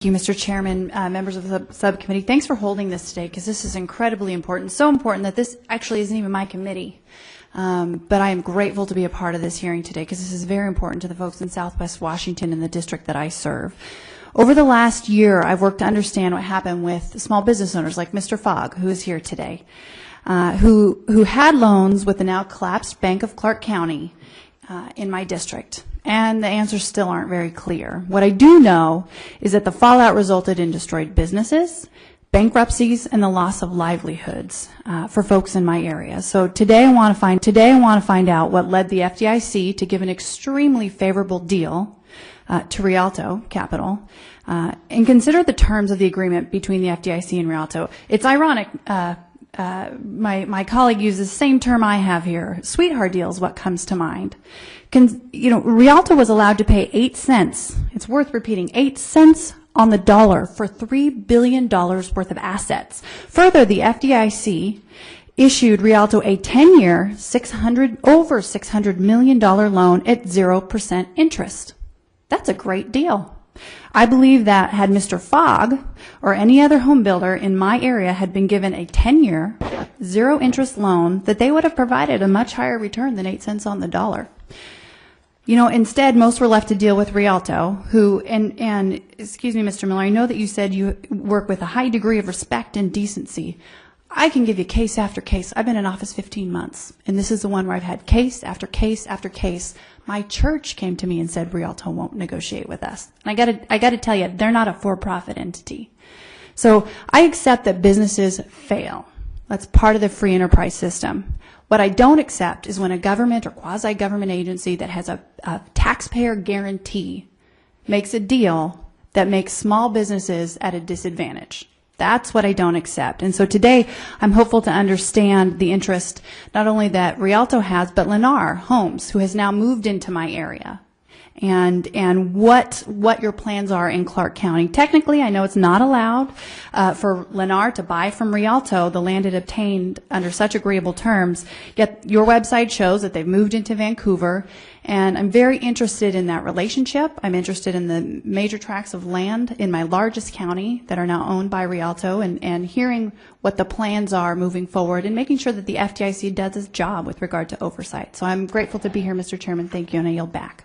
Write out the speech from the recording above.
Thank you, Mr. Chairman, members of the subcommittee. Thanks for holding this today, because this is incredibly important. So important that this actually isn't even my committee. But I am grateful to be a part of this hearing today, because this is very important to the folks in Southwest Washington and the district that I serve. Over the last year, I've worked to understand what happened with small business owners like Mr. Fogg, who is here today, who had loans with the now collapsed Bank of Clark County in my district. And the answers still aren't very clear. What I do know is that the fallout resulted in destroyed businesses, bankruptcies, and the loss of livelihoods for folks in my area. So today I want to find out what led the FDIC to give an extremely favorable deal to Rialto Capital, and consider the terms of the agreement between the FDIC and Rialto. It's ironic. My colleague uses the same term I have here. Sweetheart deal is what comes to mind. Rialto was allowed to pay 8 cents. It's worth repeating, 8 cents on the dollar for $3 billion worth of assets. Further, the FDIC issued Rialto a 10-year, over $600 million loan at 0% interest. That's a great deal. I believe that had Mr. Fogg or any other home builder in my area had been given a 10-year, zero-interest loan, that they would have provided a much higher return than 8 cents on the dollar. Instead, most were left to deal with Rialto, who, and excuse me, Mr. Miller, I know that you said you work with a high degree of respect and decency. I can give you case after case. I've been in office 15 months, and this is the one where I've had case after case after case. My church came to me and said Rialto won't negotiate with us. And I got to tell you, they're not a for-profit entity. So I accept that businesses fail. That's part of the free enterprise system. What I don't accept is when a government or quasi-government agency that has a taxpayer guarantee makes a deal that makes small businesses at a disadvantage. That's what I don't accept. And so today, I'm hopeful to understand the interest not only that Rialto has, but Lennar Homes, who has now moved into my area, and what your plans are in Clark County. Technically, I know it's not allowed for Lennar to buy from Rialto the land it obtained under such agreeable terms, yet your website shows that they've moved into Vancouver, and I'm very interested in that relationship. I'm interested in the major tracts of land in my largest county that are now owned by Rialto, and hearing what the plans are moving forward and making sure that the FDIC does its job with regard to oversight. So I'm grateful to be here, Mr. Chairman. Thank you, and I yield back.